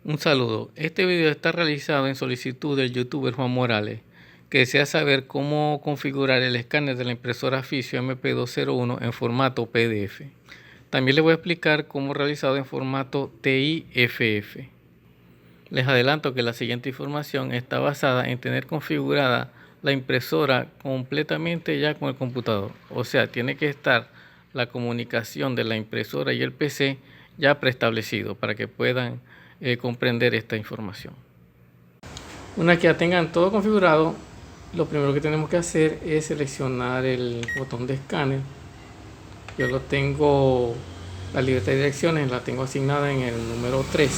Un saludo. Este video está realizado en solicitud del youtuber Juan Morales, que desea saber cómo configurar el escáner de la impresora Fisio MP201 en formato PDF. También le voy a explicar cómo realizado en formato TIFF. Les adelanto que la siguiente información está basada en tener configurada la impresora completamente ya con el computador. O sea, tiene que estar la comunicación de la impresora y el PC ya preestablecido para que puedan comprender esta información. Una vez que ya tengan todo configurado, lo primero que tenemos que hacer es seleccionar el botón de escáner. Yo lo tengo, la libreta de direcciones la tengo asignada en el número 3.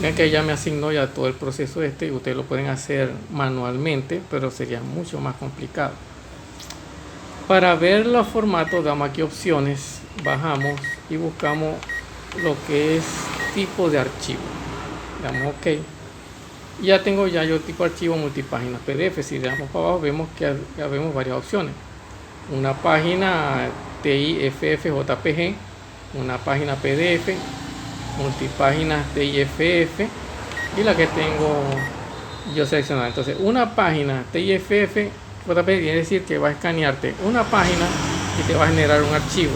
Vean que ya me asignó ya todo el proceso y ustedes lo pueden hacer manualmente, pero sería mucho más complicado. Para ver los formatos, damos aquí opciones, bajamos y buscamos lo que es tipo de archivo. Damos OK. Ya tengo yo tipo archivo multipáginas PDF. Si le damos para abajo vemos que ya vemos varias opciones. Una página TIFF JPG, una página PDF, multipáginas TIFF y la que tengo yo seleccionada. Entonces una página TIFF JPG quiere decir que va a escanearte una página y te va a generar un archivo.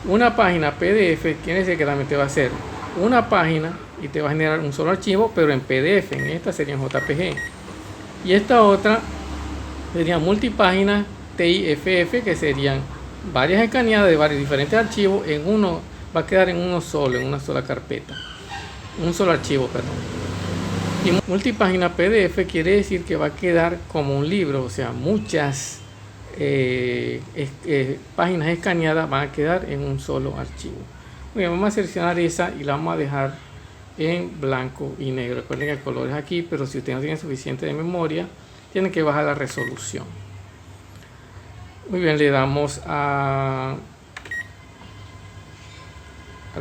Una página PDF quiere decir que también te va a hacer una página y te va a generar un solo archivo, pero en PDF. En esta sería en JPG. Y esta otra sería multipáginas TIFF, que serían varias escaneadas de varios diferentes archivos en uno. Va a quedar en uno solo, en una sola carpeta, un solo archivo, perdón. Y multipágina PDF quiere decir que va a quedar como un libro, o sea, muchas páginas escaneadas van a quedar en un solo archivo. Bien, vamos a seleccionar esa y la vamos a dejar en blanco y negro. Recuerden que el color es aquí, pero si ustedes no tienen suficiente de memoria, tienen que bajar la resolución. Muy bien, le damos al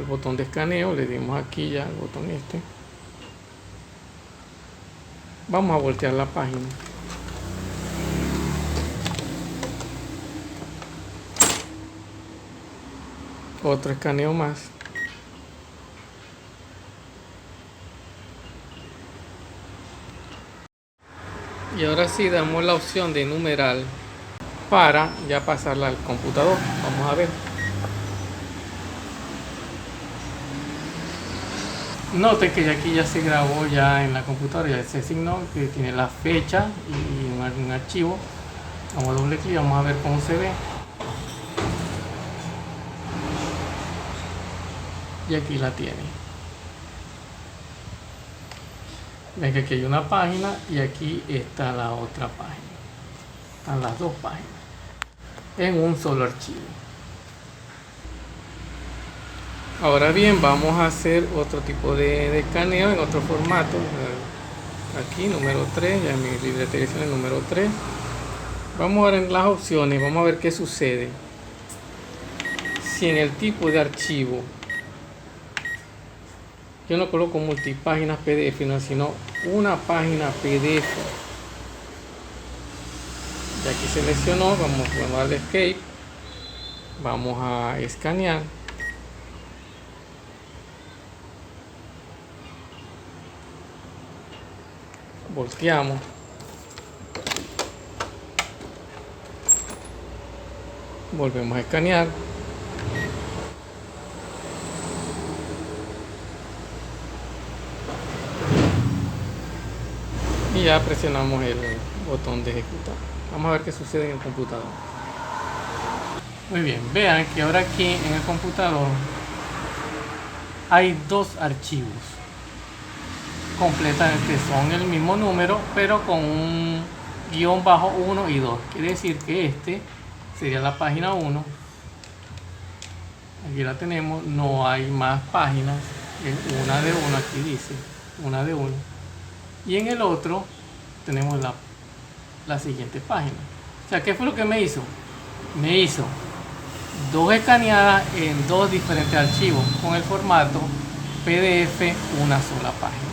botón de escaneo, le dimos aquí ya el botón este. Vamos a voltear la página. Otro escaneo más. Y ahora sí damos la opción de numeral para ya pasarla al computador. Vamos a ver. Noten que aquí ya se grabó ya en la computadora, ya se asignó, que tiene la fecha y un archivo. Vamos a doble clic, vamos a ver cómo se ve. Y aquí la tiene. Ven que aquí hay una página y aquí está la otra página. Están las dos páginas en un solo archivo. Ahora bien, vamos a hacer otro tipo de escaneo en otro formato. Aquí número 3, ya en mi libreta de direcciones número 3. Vamos a ver en las opciones, vamos a ver qué sucede si en el tipo de archivo yo no coloco multipáginas PDF, no, sino una página PDF. Ya aquí seleccionó, vamos a darle escape, vamos a escanear. Volteamos. Volvemos a escanear. Y ya presionamos el botón de ejecutar. Vamos a ver qué sucede en el computador. Muy bien, vean que ahora aquí en el computador hay dos archivos completamente, son el mismo número pero con un guión bajo 1 y 2. Quiere decir que este sería la página 1. Aquí la tenemos, no hay más páginas, es una de 1, aquí dice una de 1. Y en el otro tenemos la siguiente página. O sea, ¿qué fue lo que me hizo? Me hizo dos escaneadas en dos diferentes archivos con el formato PDF, una sola página.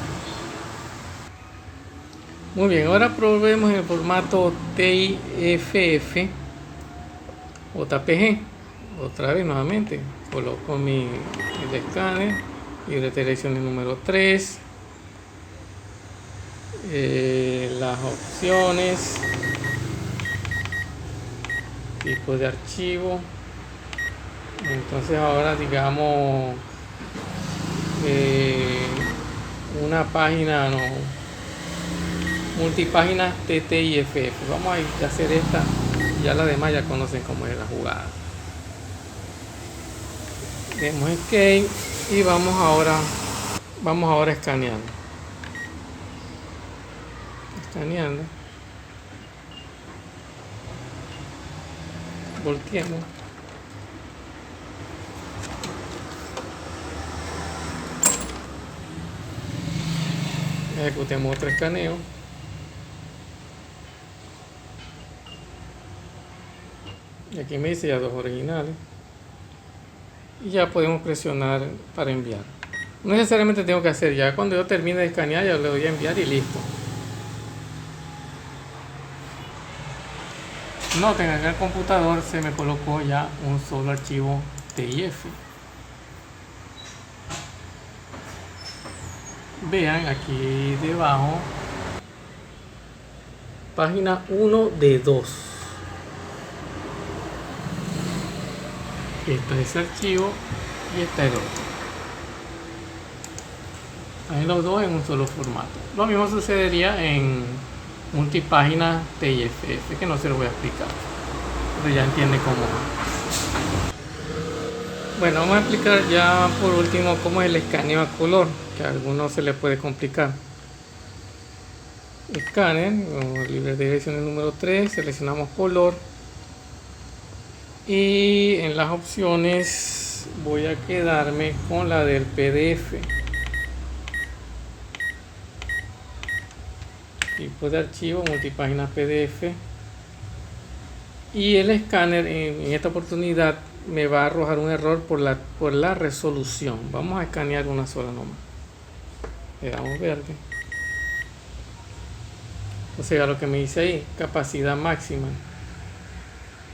Muy bien, ahora probemos el formato TIFF JPG. Otra vez nuevamente coloco mi escáner, Libre de elecciones número 3. Las opciones, tipo de archivo. Entonces ahora digamos una página, no, multipáginas TTIFF. Vamos a hacer esta, ya las demás ya conocen cómo es la jugada. Demos escape y vamos ahora escaneando. Volteemos. Ejecutemos otro escaneo. Y aquí me dice ya dos originales. Y ya podemos presionar para enviar. No necesariamente tengo que hacer, ya cuando yo termine de escanear ya le doy a enviar y listo. Noten que en el computador se me colocó ya un solo archivo TIF. Vean aquí debajo, página 1 de 2. Este es ese archivo y este es el otro. Hay los dos en un solo formato. Lo mismo sucedería en multipáginas TIFF, que no se lo voy a explicar, pero ya entiende cómo va. Bueno, vamos a explicar ya por último cómo es el escaneo a color, que a algunos se les puede complicar. Escáner, libre de direcciones número 3, seleccionamos color y en las opciones voy a quedarme con la del PDF. Tipo de archivo, multipáginas PDF. Y el escáner en esta oportunidad me va a arrojar un error por la resolución. Vamos a escanear una sola nomás. Le damos verde. O sea, lo que me dice ahí, capacidad máxima,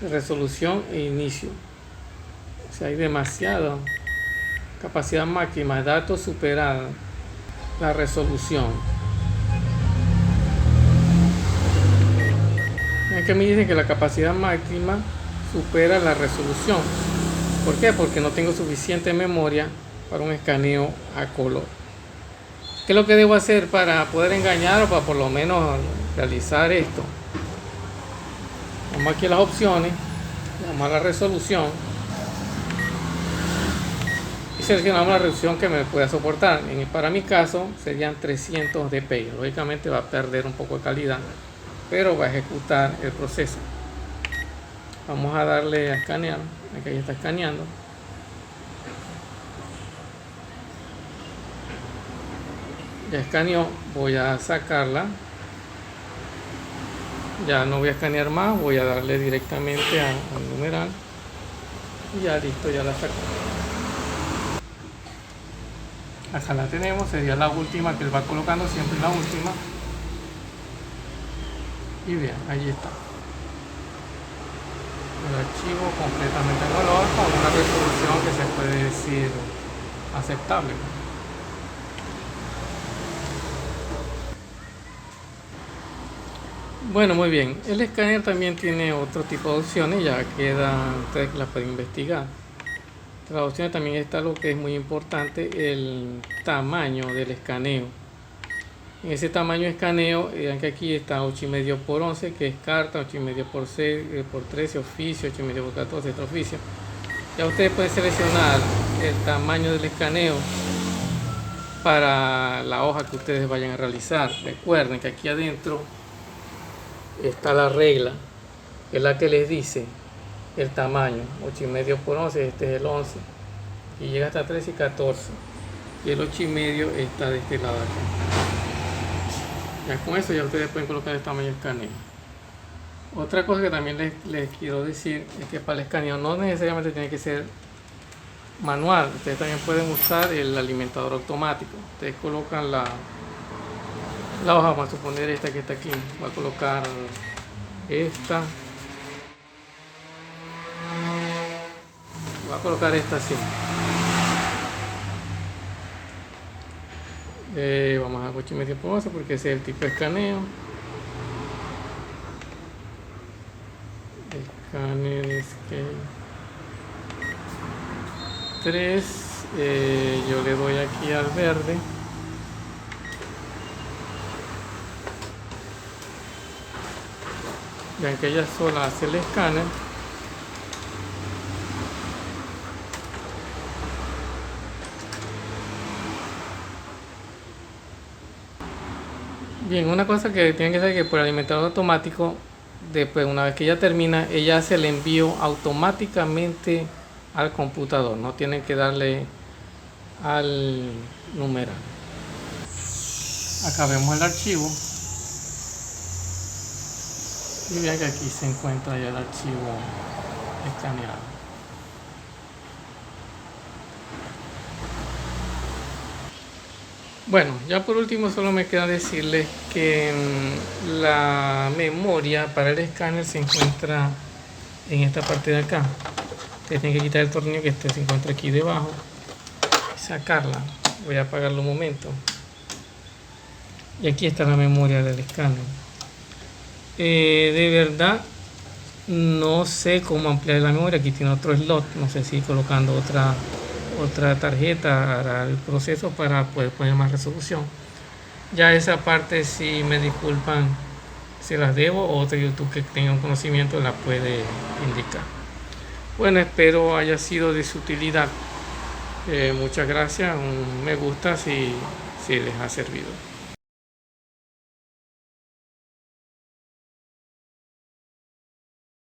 resolución e inicio. O sea, hay demasiado. Capacidad máxima, datos superados, la resolución. Es que me dicen que la capacidad máxima supera la resolución. ¿Por qué? Porque no tengo suficiente memoria para un escaneo a color. ¿Qué es lo que debo hacer para poder engañar o para por lo menos realizar esto? Vamos aquí a las opciones, vamos a la resolución y seleccionamos la resolución que me pueda soportar. Para mi caso serían 300 dpi. Lógicamente va a perder un poco de calidad, pero va a ejecutar el proceso. Vamos a darle a escanear. Aquí ya está escaneando. Ya escaneó, voy a sacarla. Ya no voy a escanear más, voy a darle directamente al numeral y ya listo, ya la sacó. Acá la tenemos, sería la última que él va colocando, siempre la última. Y vean, ahí está el archivo completamente en color con una resolución que se puede decir aceptable. Bueno, muy bien. El escáner también tiene otro tipo de opciones, ya quedan, ustedes las pueden investigar. Entre las opciones también está lo que es muy importante, el tamaño del escaneo. En ese tamaño de escaneo, vean que aquí está 8,5 por 11, que es carta, 8,5 por 6, por 13 oficio, 8,5 por 14 este oficio. Ya ustedes pueden seleccionar el tamaño del escaneo para la hoja que ustedes vayan a realizar. Recuerden que aquí adentro está la regla, que es la que les dice el tamaño, 8,5 por 11, este es el 11 y llega hasta 13 y 14 y el 8,5 está de este lado aquí. Ya con eso ya ustedes pueden colocar el tamaño del escaneo. Otra cosa que también les quiero decir es que para el escaneo no necesariamente tiene que ser manual, ustedes también pueden usar el alimentador automático. Ustedes colocan la hoja, vamos a suponer esta que está aquí, voy a colocar esta, voy a colocar esta así. Vamos a 8,5 pulgadas porque ese es el tipo de escaneo. Escáner Scale 3. Yo le doy aquí al verde. Vean que ella sola hace el escáner. Bien, una cosa que tienen que saber que por el alimentador automático, después una vez que ella termina, ella hace el envío automáticamente al computador. No tienen que darle al numeral. Acá vemos el archivo. Y vean que aquí se encuentra ya el archivo escaneado. Bueno, ya por último solo me queda decirles que la memoria para el escáner se encuentra en esta parte de acá. Ustedes tienen que quitar el tornillo que se encuentra aquí debajo y sacarla. Voy a apagarlo un momento. Y aquí está la memoria del escáner. De verdad no sé cómo ampliar la memoria. Aquí tiene otro slot. No sé si colocando otra tarjeta hará el proceso para poder poner más resolución. Ya esa parte, si me disculpan, se las debo, o otro YouTube que tenga un conocimiento la puede indicar. Bueno, espero haya sido de su utilidad. Muchas gracias, un me gusta si les ha servido.